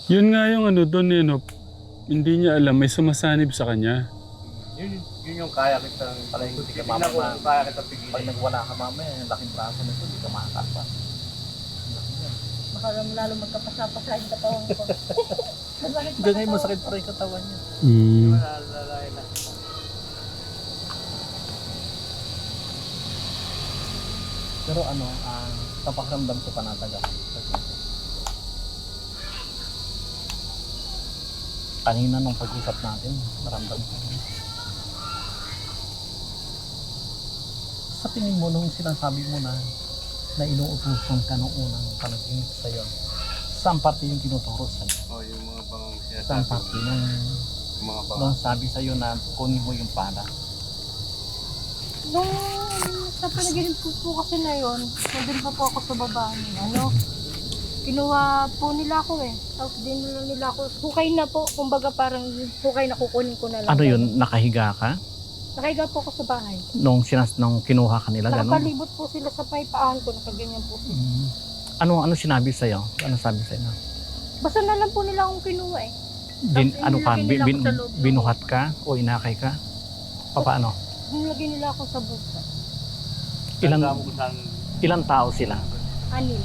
Yun nga yung ano doon eh, no? Hindi niya alam, may sumasanib sa kanya. Yun yung kaya kita pala hindi ka mamaya. Kaya kita pigilan. Pag nagwala ka mamaya, yung laking braso nito, hindi ka makakapa. Baka lalo magkapasa-pasa yung katawan ko. Masakit pa Ganyan, katawan. masakit pa rin yung katawan niya. Malalay na. Pero ano, kapakaramdam ko panataga. Kanina nung pag-usap natin, naramdam ko. Sa tingin mo nung sinasabi mo na inuutusan ka nung unang panaginip sa'yo, saan parte yung tinuturo sa'yo? Oh, yung mga bangang Saan sinasabi. parte nung, Mga bangang. nung sabi sa'yo na kunin mo yung pala? Nung sa panaginip ko po kasi na yun, nandun pa po ako sa baba niya. Kinuha po nila ako eh. Tapos dinala nila ako. Hukay na po. Kumbaga parang hukay na kukunin ko na lang. Ano yun, nakahiga ka? Nakahiga po ako sa bahay. Nung kinuha ka nila, gano'n? Nakakalibot po sila sa paipahan ko. Nakaganyan po sila. Ano sinabi sa'yo? Ano sabi sa'yo? Basta na lang po nila akong kinuha eh. Ano ka, inilagay nila ako sa loob ng- binuhat ka o inakay ka? Paano? Nilagay nila ako sa bulsa. Ilang tao sila? Anil.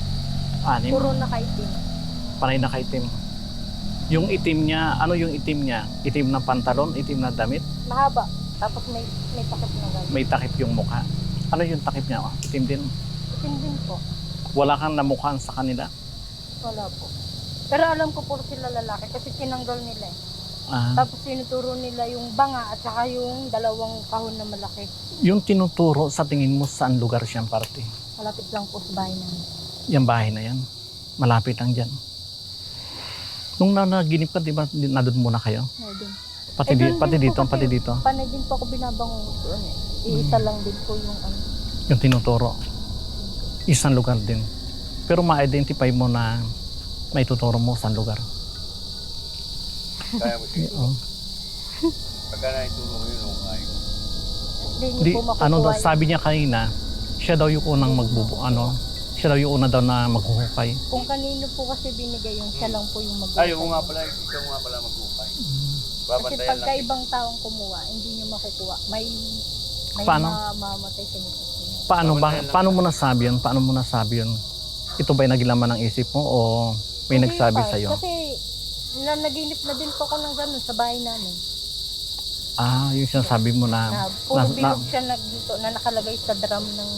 Anim? Puro nakaitim. Panay nakaitim. Yung itim niya, ano yung itim niya? Itim na pantalon, itim na damit, Mahaba. Tapos may takip na gano'n. may takip yung mukha. Ano yung takip niya? Itim din. Itim din po. Wala kang namukhaan sa kanila. Wala po. Pero alam ko po sila lalaki kasi tinanggal nila eh. Ah, Tapos tinuturo nila yung banga at saka yung dalawang kahon na malaki. yung tinuturo sa tingin mo saan lugar siyang parte? Malapit lang po sa bahay namin. Yung bahay na yan. Malapit lang dyan. Nung nanaginip ka, di ba, nandun muna kayo? Doon. Pati, doon pati din dito, po kasi pati dito. Panay din po ako binabangon doon eh. Iisa lang din po yung ano. Yung tinuturo. Isang lugar din. Pero ma-identify mo na may tuturo mo saan lugar. Kaya mo siguro. Oo. Pagka naituro mo yun, kung kaya ko. Hindi niyo Di, po makukuha ano daw, yun. sabi niya kanina, siya daw yung unang siya daw yung una daw na maghuhukay. Kung kanino po kasi binigay yun, siya lang po yung mag Ay, yung nga pala, ikaw nga pala mag-ukay. Kasi Babantayan pagka lang. ibang taong kumuha, hindi niyo makukuha. May Paano? mamamatay sa inyo. Paano mo nasabi yun? Paano mo nasabi yun? Ito ba'y nagilaman ng isip mo o may Hindi nagsabi pa, sa'yo? Kasi naginip na din po ako ng ganun sa bahay namin. Yung sinasabi mo na, Na puro na- bilog siya na nakalagay sa drum ng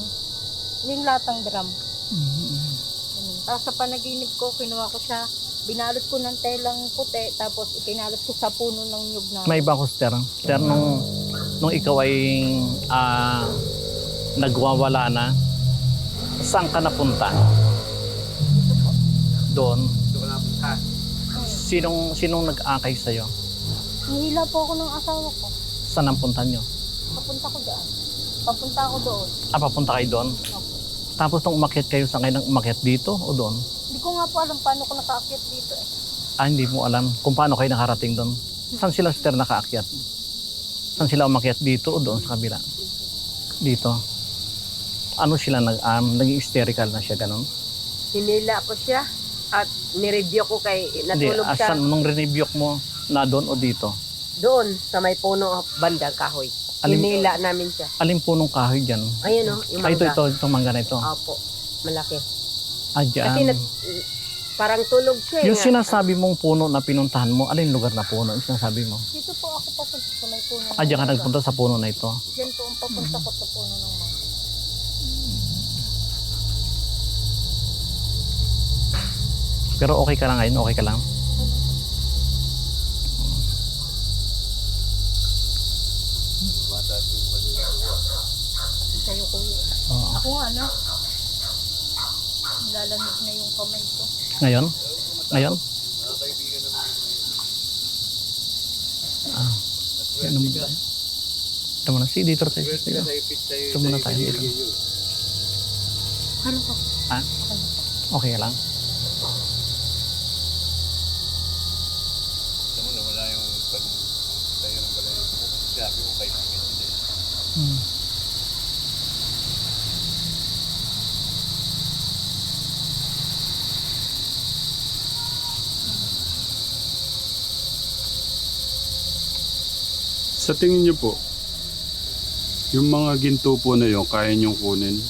yung latang drum. Ganun. Tapos sa panaginip ko, kinuha ko siya, binalot ko ng telang puti, tapos ikinalot ko sa puno ng nyug na. may iba ko, Ster. Ster, nung ikaw ay nagwawala na, saan ka napunta? Doon. Ito ko napunta. Sinong nag-akay sa'yo? Nihila po ako ng asawa ko. Saan ang punta nyo? Papunta ko dyan. Papunta ako doon. Papunta kayo doon? Opo. Tapos nung umakyat kayo, saan kayo nang umakyat dito o doon? Hindi ko nga po alam paano ko nakaakyat dito eh. Hindi mo alam kung paano kayo nakarating doon. Saan sila, Ster, nakaakyat? Saan sila umakyat dito o doon sa kabila? Dito. Ano sila, naging hysterical na siya, ganun? Hinila ko siya at nireview ko kay Hindi, natulog siya asan, nung rinibyok mo na doon o dito? doon sa may puno bandang kahoy. Alin- Hinila namin siya. Alin punong kahoy dyan? Ayun o, yung mangga. Itong mangga na ito. Opo, malaki. Dyan. Kasi parang tulog siya. Yung nga. sinasabi mong puno na pinuntahan mo, alin lugar na puno? Yung sinasabi mo? Dito po ako papunta sa may puno. ng Diyan ka mangga. nagpunta sa puno na ito. Diyan po ang papunta ko sa puno ng mangga. Pero okay ka lang ngayon? Okay ka lang? Sa'yo kuya. Oo. Ako nga ano. Lalamig na yung kamay ko. Ngayon? Ngayon? Ano mo ba? Ito muna. Sige, dito tayo. Sige. Ito muna tayo dito. Ano po? Okay ka lang? Alam mo na, wala yung tayo ng balay. Sabi ko kay Pagkakita. Hmm. Sa tingin niyo po, yung mga ginto po na yun, kaya niyong kunin?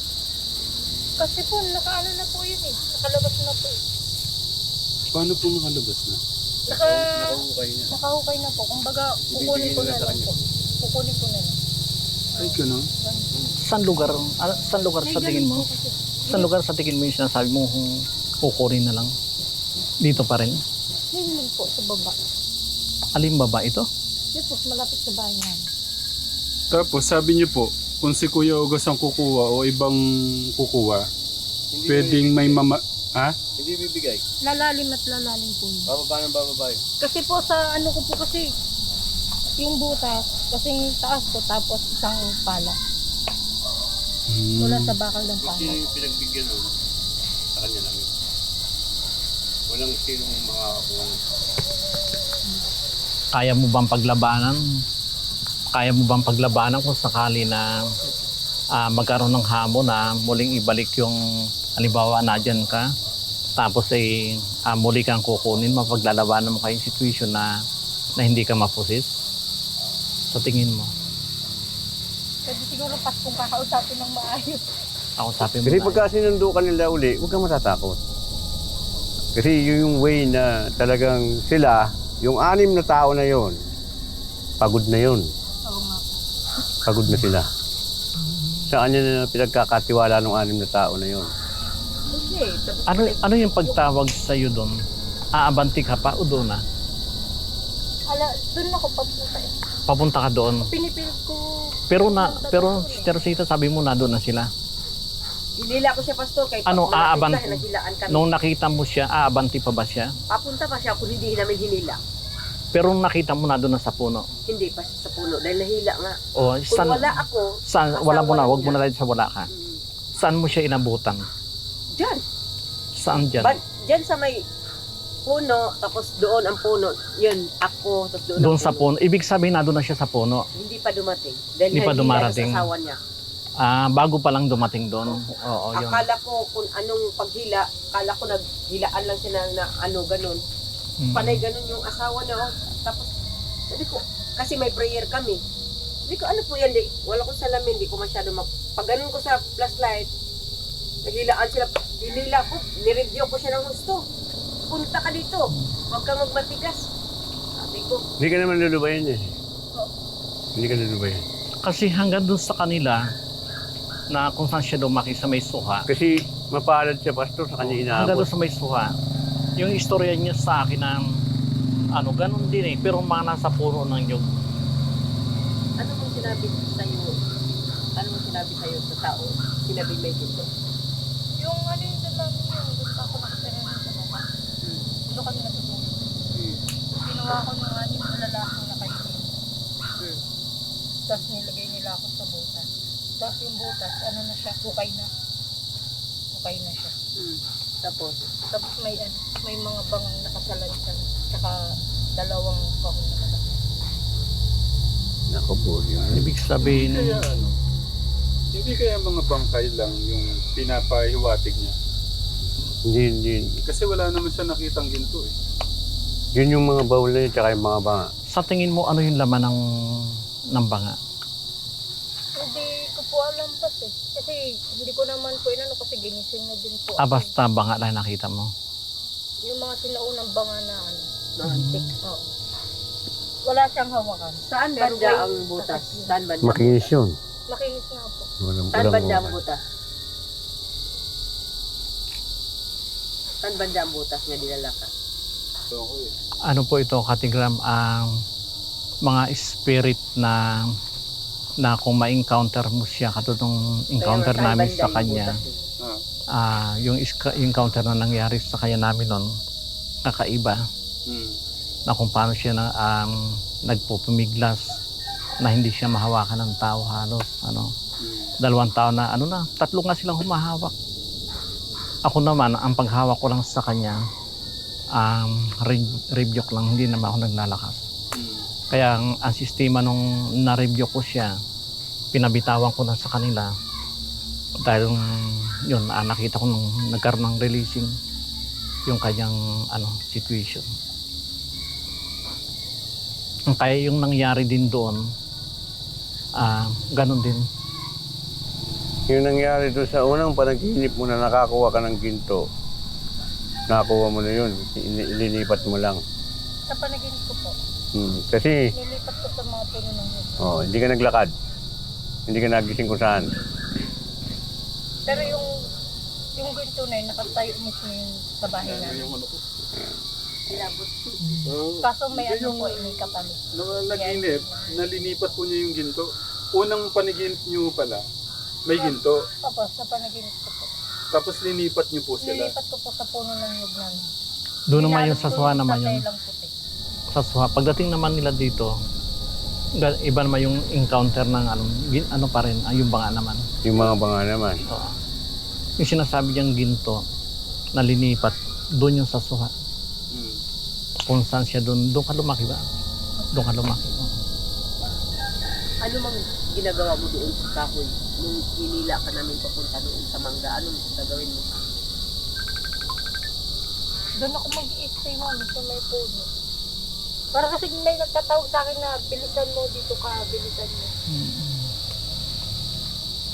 Kasi po, nakaano na po yun eh. Nakalabas na po eh. Paano po makalabas na? Nakahukay niya. Nakahukay na po. Kumbaga, kukunin ko na lang po. Kukunin ko na lang. Ay, gano'n? Saan lugar? Saan lugar sa tingin mo? Saan lugar sa tingin mo yung sinasabi mo kung kukunin na lang? Dito pa rin? Hindi po, sa baba. Alin baba ito? Yun po, malapit sa bahay namin. Tapos sabi niyo po, kung si Kuya August ang kukuha o ibang kukuha, Hindi pwedeng may mama... Ha? Hindi bibigay. Lalalim at lalalim po yun. Bababa ng bababa yun. Kasi po sa ano ko po kasi, yung butas, kasing taas ko, tapos isang pala. Mula sa bakal ng Kung pala. sino yung pinagbigyan nun, sa kanya lang yun. Walang sinong makakakuha. Kaya mo bang paglabanan? Kaya mo bang paglabanan kung sakali na magkaroon ng hamon na muling ibalik yung halimbawa nadyan ka tapos ay muli kang kukunin, mapaglalabanan mo kayong situation na hindi ka mapusis? Sa tingin mo? Kasi siguro pas kung kakausapin ng maayos. Ako sabi mo Kasi na, pagka sinundo ka nila uli, huwag kang matatakot. Kasi yun yung way na talagang sila, yung 6 na tao na yon, pagod na yon. Oo nga po. Pagod na sila. Sa kanya na pinagkakatiwala ng 6 na tao na yon. Kasi, tapos ano yung pagtawag sa iyo doon? Aabanti ka pa o doon na? Doon ako papunta eh. Papunta ka doon. Pinipilit ko. Pero Sister Rosita, sabi mo na doon na sila. hinila ko siya, Pastor. Kay Ano, aaban- Nahilaan kami. Nung nakita mo siya, aabanti pa ba siya? Papunta pa siya kung hindi namin hinila. Pero nung nakita mo na doon na sa puno. Hindi pa siya sa puno dahil nahila nga. O, Kung saan, wala ako, wala mo na, asawa wag mo niya. na dahil sa wala ka. Saan mo siya inabutan? Diyan. Saan dyan? Diyan sa may puno, tapos doon ang puno. Yun, ako, tapos doon Doon ang sa puno. Ibig sabihin na doon na siya sa puno. Hindi pa dumating. Dahil Hindi pa nahila dumarating. yung asawa niya. Bago pa lang dumating doon. Oo, yun. Akala ko kung anong paghila, akala ko naghilaan lang siya na ano, ganun. Mm. Panay ganun yung asawa niya. Oh. Tapos, sabi ko, kasi may prayer kami. Sabi ko, ano po yan? Wala ko salamin, hindi ko masyado pag ganun ko sa flashlight, naghilaan sila, hinila ko, nireview ko siya ng gusto. Punta ka dito, huwag kang magmatigas. Sabi ko, Hindi ka naman lulubayan eh. Hindi ka lulubayan. Kasi hanggang doon sa kanila, na kung saan siya lumaki sa may suha, Kasi mapalad siya, Pastor, sa kanya hanggang inaabot. doon sa may suha, yung istorya niya sa akin na ganun din eh, pero mga nasa puno ng nyug. ano mong sinabi sa'yo? Ano mong sinabi sa'yo sa tao? Sinabi may dito. Yung ano yung doon lang yun, doon pa ako nakatira rin sa baba. Doon kami natutulog. Ginawa ko ng 6 na lalaki na kainin. Tapos nilagay nila ako sa butas. Tapos yung butas, ano na siya, hukay na. Hukay na siya. Tapos, Tapos may mga bangang nakasalansan. Tsaka 2 kahon na malaki. Naku po, yun. Ibig sabihin, Kaya ano? Hindi kaya mga bangkay lang yung pinapahiwatig niya? Hindi. Kasi wala naman siya nakitang ginto eh. Yun yung mga bawal na yun, tsaka yung mga banga. sa tingin mo ano yung laman ng banga? Hindi ko po alam kasi. Kasi hindi ko naman po inano kasi ginising na din po. Basta banga lang nakita mo. Yung mga sinaunang banga na ano. no, antik. Oo. Wala siyang hawakan. Saan Pero banda may ang butas? takip yun. Saan banda? Makinis yun. Makinis nga po. Saan banda ang bukas. butas? Saan banda ang butas nga dinala ka? So ako eh. Ano po ito, Katigram, ang mga spirit na kung ma-encounter mo siya katulad ng encounter Kaya nga, saan namin banda sa yung kanya, butas eh? yung encounter na nangyari sa kanya namin noon, kakaiba na kung paano siya nagpupumiglas na hindi siya mahawakan ng tao halos 2 taon na 3 nga silang humahawak. Ako naman ang paghawak ko lang sa kanya review lang, hindi naman ako naglalakas. Kaya ang sistema nung na-review ko siya, pinabitawan ko na sa kanila dahil yun, nakita ko nung nagkaroon ng releasing yung kanyang situation. Kaya yung nangyari din doon, Ganon din. Yung nangyari doon sa unang panaginip mo na nakakuha ka ng ginto, nakakuha mo na yun, ililipat mo lang. Sa panaginip ko po, Kasi, nilipat ko sa mga puno ng nyug. hindi ka naglakad. Hindi ka nagising kung saan. Pero yung ganito na yun, nakatayo mismo yun sa bahay namin. Yung ano ko. Labot. Oh, Kaso may hindi, ano po, may kapalit. naginip, nalinipat po niya yung ginto. Unang panaginip niyo pala, may ginto. Opo, sa panaginip ko po. Tapos linipat niyo po sila. Nilipat ko po sa puno ng nyug namin. Doon naman yung Nilalagay sa ko suha naman sa yun. telang puti. Sa suha. Pagdating naman nila dito, iba naman yung encounter ng ano pa rin, yung banga naman. Yung mga banga naman. Oo. Yung sinasabi niyang ginto na linipat, doon yung sa suha. Hmm. Kung saan siya doon ka lumaki ba? Doon ka lumaki. Oo. Ano mang ginagawa mo doon sa kahoy? Nung hinila ka namin papunta doon sa mangga, anong gagawin mo? Doon ako mag-i-stay mami sa may puno. Para kasi may nagtatawag sa akin na bilisan mo, dito ka, bilisan mo.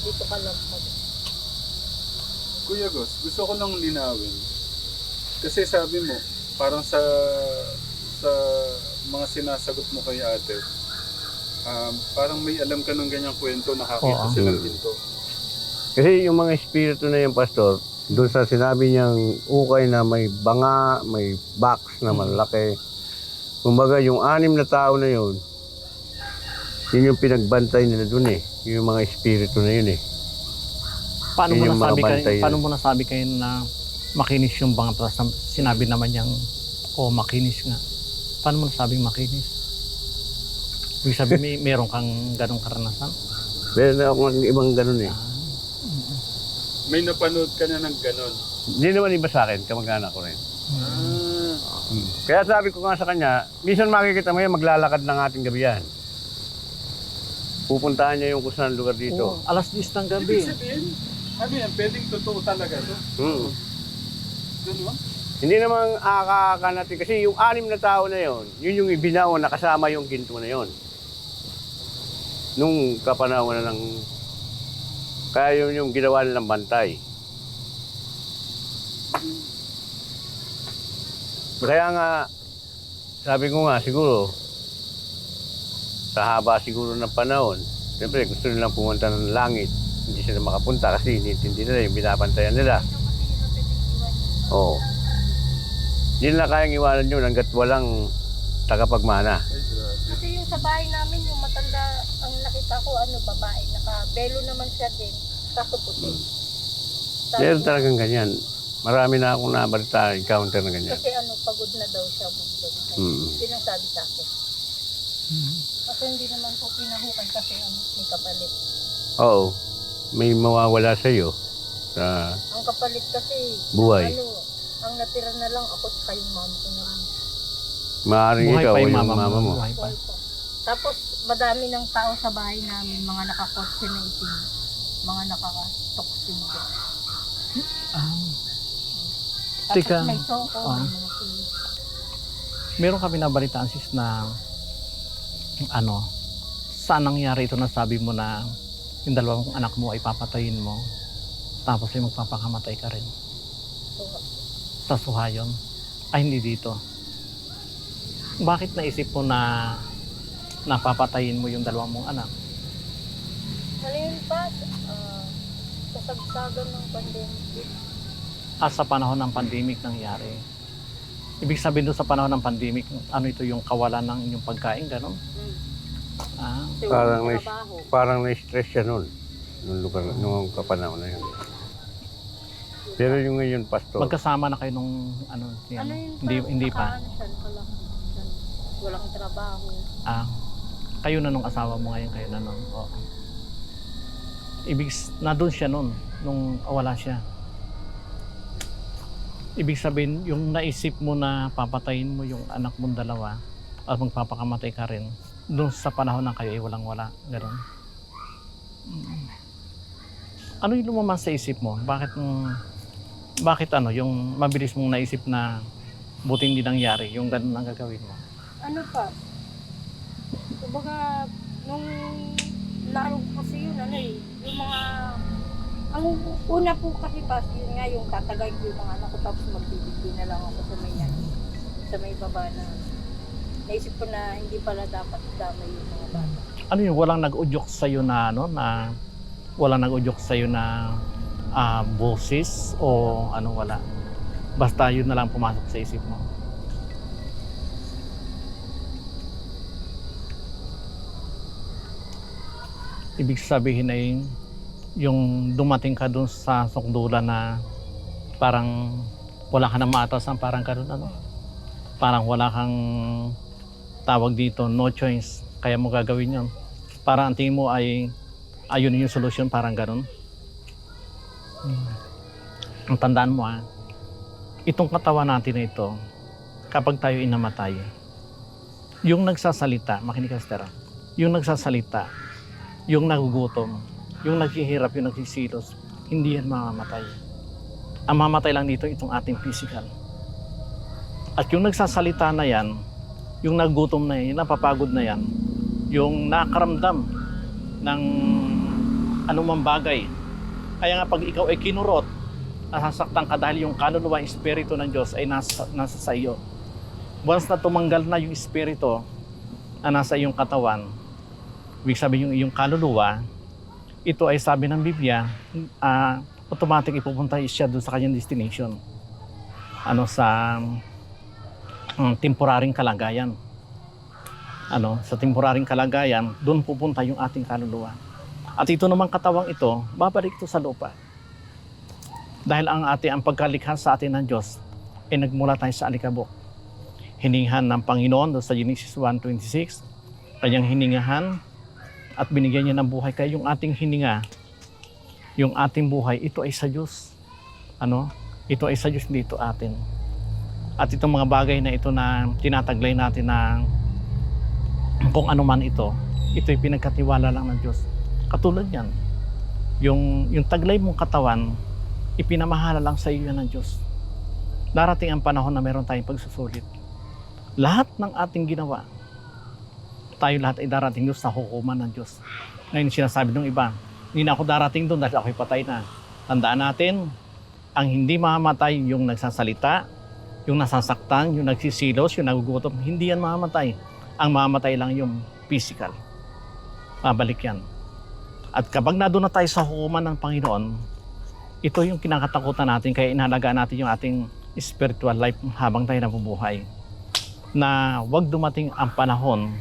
Dito ka lang. Kuya Gus, gusto ko lang linawin. Kasi sabi mo, parang sa mga sinasagot mo kay ate, parang may alam ka ng ganyang kwento, nakakita Oo. silang ginto. Kasi yung mga espiritu na yung pastor, doon sa sinabi niyang ukay na may banga, may box na malaki. Kumbaga yung 6 na tao na yun yung pinagbantay nila doon eh. Yung mga espiritu na yun eh. Paano Yun mo yung mga nasabi bantay kayo, yun. paano mo nasabi kayo na makinis yung banga? Tapos sinabi naman niyang, makinis nga. Paano mo nasabing makinis? Ibig sabihin, meron kang ganong karanasan? Meron na akong ibang ganun eh. May napanood ka na ng ganon. Hindi naman iba sa akin, kamag-anak ko rin. Ah, Kaya sabi ko nga sa kanya, minsan makikita mo yan, maglalakad ng ating gabi yan. Pupuntahan niya yung kung saan lugar dito. Oo, alas 10 ng gabi. ibig sabihin, ano yan, pwedeng totoo talaga to. Ganun? Hindi namang akaka natin, kasi yung 6 na tao na yon, yun yung ibinaw na kasama yung ginto na yon. Nung kapanahon na ng, kaya yun yung ginawa nilang bantay. Kaya nga, sabi ko nga siguro, sa haba siguro ng panahon, siyempre gusto nilang pumunta ng langit. Hindi sila makapunta kasi hindi nila yung binabantayan nila. Oo. Hindi nila kayang iwanan yun hanggat walang tagapagmana. Ay, grabe. Kasi yung sa bahay namin, yung matanda, ang nakita ko, babae, naka-belo naman siya din, kaso puti. Meron talagang ganyan. Marami na akong nabalita, encounter na ganyan. Kasi pagod na daw siya. Yun ang sabi sa akin. Kasi hindi naman po pinahukan kasi may kapalit. Oo. May mawawala sa iyo sa Ang kapalit kasi, buhay. ang natira na lang ako sa yung mama ko na lang. Maaaring Buhay ikaw pa o yung yung mama mama mo. Buhay pa. Buhay pa. Tapos, madami ng tao sa bahay namin, mga naka-vaccinating, mga naka-toxin din. Tapos Teka. may soko, Ah. may mga pulis. Meron kami nabalitaan sis na saan nangyari ito na sabi mo na yung 2 anak mo ay papatayin mo tapos ay magpapakamatay ka rin So, sa Suhayon ay hindi dito. Bakit naisip mo na napapatayin mo yung 2 mong anak? ano yun pa? Kasagsagan ng pandemic. Sa panahon ng pandemic nangyari. Ibig sabihin doon sa panahon ng pandemic, ito yung kawalan ng inyong pagkain, gano'n? Kasi Parang walang may- trabaho. Parang na-stress siya noon. Nung lugar, nung kapanahon na yun. Pero yung ngayon, pastor, Magkasama na kayo nung Yun hindi pa. Siya, walang trabaho. Kayo na nung asawa mo ngayon, kayo na nung. Oo. Na doon siya noon, nung wala siya. Ibig sabihin, yung naisip mo na papatayin mo yung anak mong 2 at magpapakamatay ka rin, doon sa panahon na kayo ay walang-wala. Gano'n. Ano yung lumaman sa isip mo? Bakit yung mabilis mong naisip na buti hindi nangyari, yung gano'n ang gagawin mo? Ano pa? Kumbaga, nung lalo kasi yun, ano eh, yung mga, ang una po kasi pas, yun nga yung tatagay ko yung mga anak ko, tapos magbibigay na lang ako sa may yan, sa may baba na, naisip ko na hindi pala dapat damay yung mga bata. Ano yung walang nag-udyok sa'yo na ano, na walang nag-udyok sa'yo na boses o ano, wala? Basta yun na lang pumasok sa isip mo. Ibig sabihin ay yung dumating ka dun sa sukdulan na parang wala ka na maatasan, parang ka dun, ano? Parang wala kang tawag dito, no choice, kaya mo gagawin yun. Parang ang tingin mo ay ayun yung solusyon, parang ganun. Ang tandaan mo itong katawan natin na ito, kapag tayo inamatay, yung nagsasalita, makinig ka Esther, yung nagsasalita, yung nagugutom, yung naghihirap, yung nagsisilos, hindi yan mamamatay. Ang mamamatay lang dito itong ating physical. At yung nagsasalita na yan, yung nagugutom na yan, yung napapagod na yan, yung nakaramdam ng anumang bagay. Kaya nga pag ikaw ay kinurot, nasasaktan ka dahil yung kaluluwa, espiritu ng Diyos ay nasa sa iyo. Once na tumanggal na yung espiritu na nasa iyong katawan, ibig sabihin yung iyong kaluluwa, ito ay sabi ng Biblia, automatic ipupunta siya doon sa kanyang destination. Sa temporaring kalagayan. Sa temporaring kalagayan, doon pupunta yung ating kaluluwa. At ito namang katawang ito, babalik ito sa lupa. Dahil ang pagkalikha sa atin ng Diyos ay nagmula tayo sa alikabok. Hiningahan ng Panginoon doon sa Genesis 1:26, kanyang hiningahan at binigyan niya ng buhay. Kaya yung ating hininga, yung ating buhay, ito ay sa Diyos. Ito ay sa Diyos, dito atin. At itong mga bagay na ito na tinataglay natin na kung ano man ito'y pinagkatiwala lang ng Diyos. Katulad yan, yung taglay mong katawan, ipinamahala lang sa iyo yan ng Diyos. Darating ang panahon na meron tayong pagsusulit. Lahat ng ating ginawa, tayo lahat ay darating doon sa hukuman ng Diyos. Ngayon sinasabi ng iba, hindi na ako darating doon dahil ako'y patay na. Tandaan natin, ang hindi mamamatay yung nagsasalita, yung nasasaktan, yung nagsisilos, yung nagugutom, hindi yan mamamatay. Ang mamamatay lang yung physical. Babalik yan. At kapag nandun na tayo sa hukuman ng Panginoon, ito yung kinakatakutan natin, kaya inalagaan natin yung ating spiritual life habang tayo nabubuhay. Na wag dumating ang panahon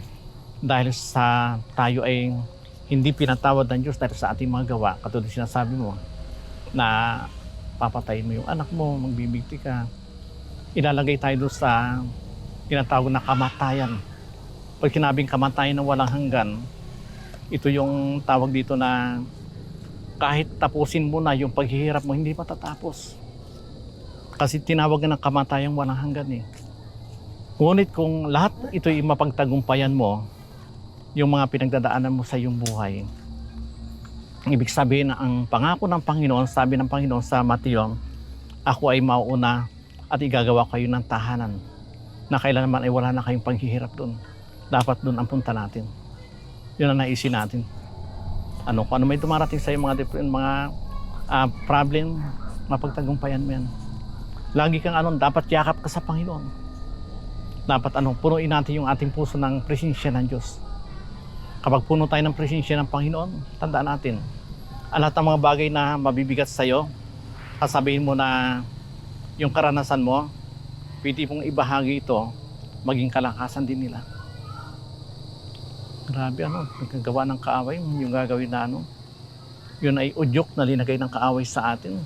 dahil sa tayo ay hindi pinatawad ng Diyos dahil sa ating mga gawa. Katulad sinasabi mo, na papatayin mo yung anak mo, magbibigti ka. Ilalagay tayo doon sa tinatawag na kamatayan. Pag sinabing kamatayan na walang hanggan, ito yung tawag dito na kahit tapusin mo na yung paghihirap mo, hindi matatapos. Kasi tinawag ng kamatayang walang hanggan . Ngunit kung lahat ito'y mapagtagumpayan mo, yung mga pinagdadaanan mo sa iyong buhay, ibig sabihin na ang pangako ng Panginoon, sabi ng Panginoon sa Mateo, ako ay mauuna at igagawa kayo ng tahanan na kailan naman ay wala na kayong paghihirap doon. Dapat doon ang punta natin. Yun ang naisin natin. Kung ano may dumarating sa iyo, mga problem, mapagtagumpayan mo yan. Lagi kang dapat yakap ka sa Panginoon. Dapat punuin natin yung ating puso ng presensya ng Diyos. Kapag puno tayo ng presensya ng Panginoon, tandaan natin, ang lahat ng mga bagay na mabibigat sa iyo, sasabihin mo na yung karanasan mo, pwede mong ibahagi ito, maging kalakasan din nila. Grabe nagkagawa ng kaaway, yung gagawin na yun ay udyok na linagay ng kaaway sa atin.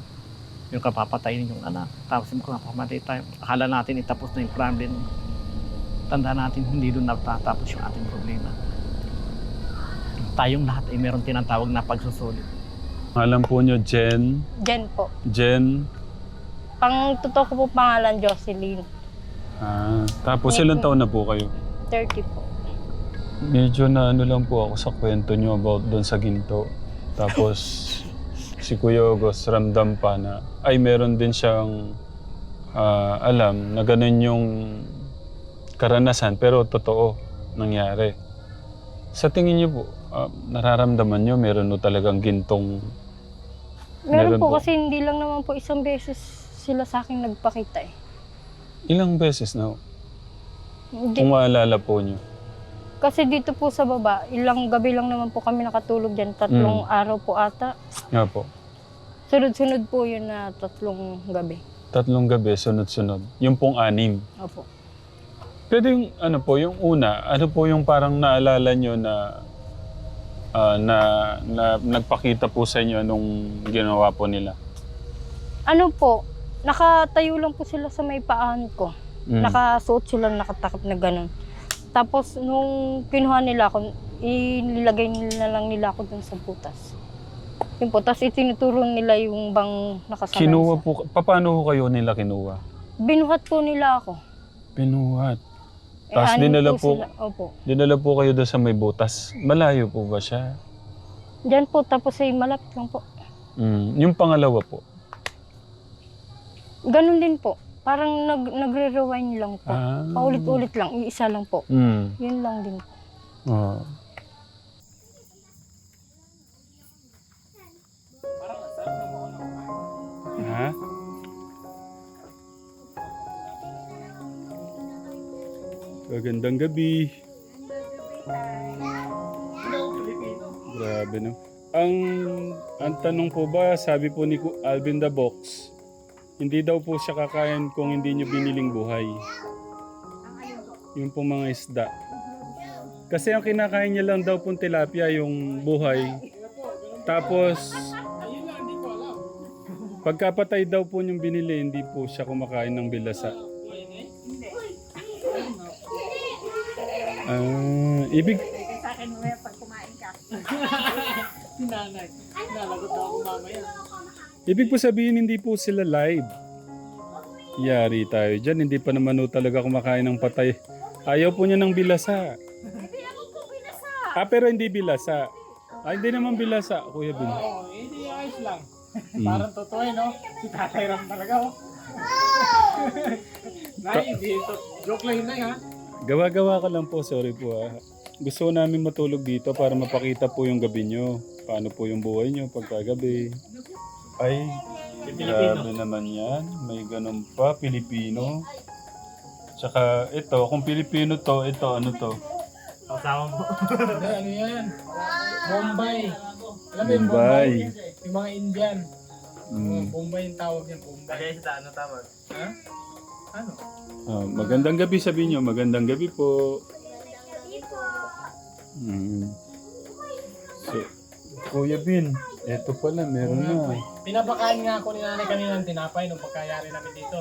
Yung kapapatayin yung anak, tapos yung kapamatay tayo. Akala natin itapos na yung problem. Tandaan natin, hindi doon natatapos yung ating problema. Tayong lahat ay meron tinatawag na pagsusulit. Alam po nyo, Jen. Jen po. Jen. Totoo ko po pangalan, Jocelyn. Tapos ilang taon na po kayo? 30 po. Medyo na lang po ako sa kwento nyo about doon sa ginto. Tapos si Kuya August ramdam pa na meron din siyang alam na ganun yung karanasan pero totoo nangyari. Sa tingin niyo po, nararamdaman nyo, meron no talagang gintong... Meron Meron po po. kasi hindi lang naman po isang beses sila sa akin nagpakita eh. Ilang beses na? Hindi, Kung maalala po nyo. kasi dito po sa baba, ilang gabi lang naman po kami nakatulog dyan. 3 araw po ata. Nga po. Sunod-sunod po yun na 3 gabi. 3 gabi, sunod-sunod. Yung pong 6. Opo. Pwede yung, ano po, yung una, ano po yung parang naalala nyo na na nagpakita po sa inyo nung ginawa po nila? Ano po, nakatayo lang po sila sa may paan ko. Nakasuot sila, nakatakip na ganun. Tapos nung kinuha nila ako, inilagay nila lang nila ako dun sa butas. Yun po, tapos itinuturo nila yung bang nakasama. Kinuha po, paano ho kayo nila kinuha? Binuhat po nila ako. Pinuhat. Eh, Tapos anim dinala po, sila. Opo. dinala po kayo doon sa may butas. Malayo po ba siya? Diyan po, tapos ay malapit lang po. Yung pangalawa po. Ganun din po. Parang nagre-rewind lang po. Paulit-ulit lang, iisa lang po. Yun lang din po. Ha? Magandang gabi. Grabe no. Ang tanong po ba, sabi po ni Alvin the Box, hindi daw po siya kakain kung hindi niyo biniling buhay. Yung po mga isda. Kasi ang kinakain niya lang daw pong tilapia, yung buhay. Tapos, pagkapatay daw po niyong binili, hindi po siya kumakain ng bilasa. Ibig... Sa akin mamaya pag kumain ka. Sinanay. Nalagot na ako mamaya. Ibig po sabihin, hindi po sila live. Yari tayo dyan. Hindi pa naman o talaga kumakain ng patay. Ayaw po niya ng bilasa. Hindi ako po binasa. Pero hindi bilasa. Hindi naman bilasa, Kuya Bin. Oo, hindi ayos lang. Parang totoo no? Si Tatay Ram talaga oh. Nay, hindi ito. Joke lang yun Nay ha. Gawa-gawa ka lang po, sorry po ah. Gusto namin matulog dito para mapakita po yung gabi nyo. Paano po yung buhay nyo pagkagabi. Ay, grabe naman yan. May ganun pa, Pilipino. Tsaka ito, kung Pilipino to, ito ano to? Kasama mo. Hindi, ano yan? Bombay. Alam mo yung Bombay. Bombay? Yung mga Indian. Mm. Bombay yung tawag yan. Bombay. Kaya sa ano tawag? Ha? Ano? Magandang gabi sabihin nyo. Magandang gabi po. So, Kuya Bin, eto pala, meron na. Pinapakain nga ako ni nanay kanina ng tinapay nung pagkayari namin dito.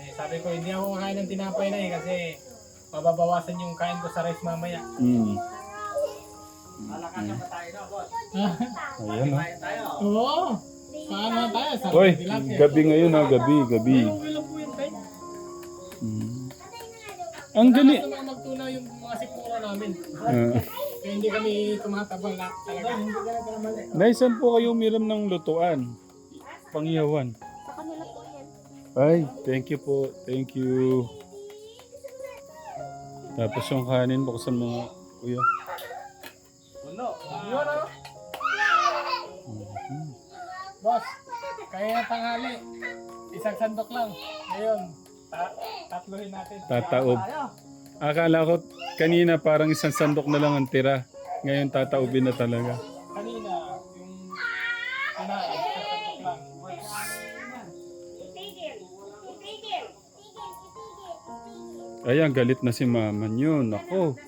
Eh, sabi ko, hindi ako kakain ng tinapay na kasi mababawasan yung kain ko sa rice mamaya. Malakas na ba tayo na, boss? Ayan o. Oo. Paano na tayo? Sa Uy, tilapia. gabi ngayon ha, gabi. Okay lang po yun, tay. Ang gali. Basta mga magtunaw yung mga sikmura namin. Kaya hindi kami tumatabang na talaga. Naisan po kayo umiram ng lutuan? Pangyawan. Sa kanila po yan. Ay, thank you po. Thank you. Tapos yung kanin po sa mga kuya. Yun o. Boss, kaya tanghali. Isang sandok lang. Ngayon, tatluhin natin. Tataob. Akala ko kanina parang isang sandok na lang ang tira. Ngayon tataobin na talaga. Kanina, yung kinain, isang sandok lang. Ayan, galit na si mama nyo. Nako.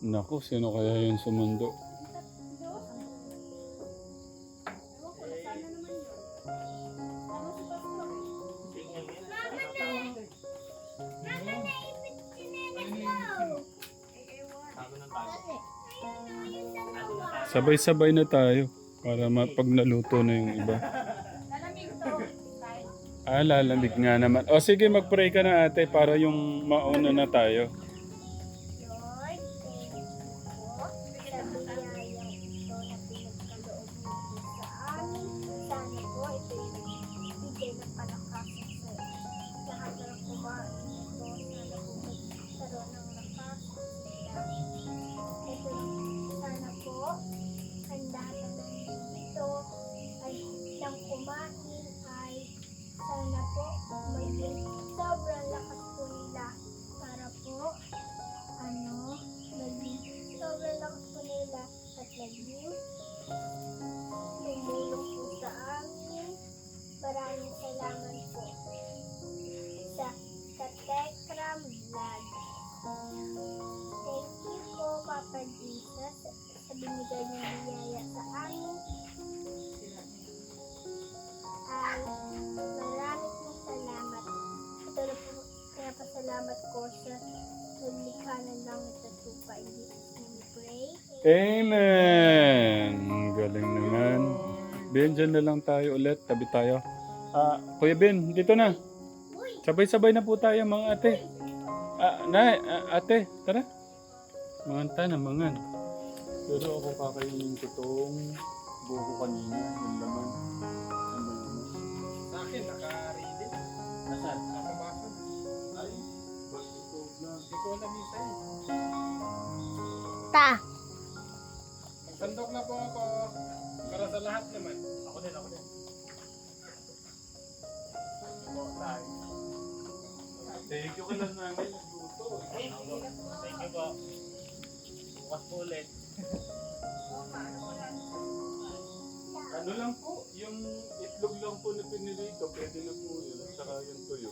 Nako, sino kaya yun sa mundo? Sabay-sabay na tayo para pag naluto na yung iba. Lalamig nga naman. O sige, mag-pray ka na ate para yung mauna na tayo. sa Katekram Vlog. Thank you po, Papa Jesus, sa binigay niyo biyaya sa amin. Ay, marami pong salamat. Ito na po, pinapasalamat ko sa naglikha ng langit at lupa. In Jesus' name we pray. Amen! Ang galing naman. Ben, dyan na lang tayo ulit. Tabi tayo. Kuya Ben, dito na. Sabay-sabay na po tayo mga ate. Ate, tara. Mangan na, mangan. Pero ako kakainin ko tong buko kanina. Yung laman. Ano yun? Sa akin, naka-ready. Nasaan? Nasa baso. Ay, ba't ito na? Ito lang yung sa'yo. Ta! Sandok na po ako. Para sa lahat naman. Ako din. Po, tayo. Thank you ka lang namin nagluto. Thank you po. Bukas po ulit. Ano lang po, yung itlog lang po na pinirito, pwede na po yun. At saka yung tuyo.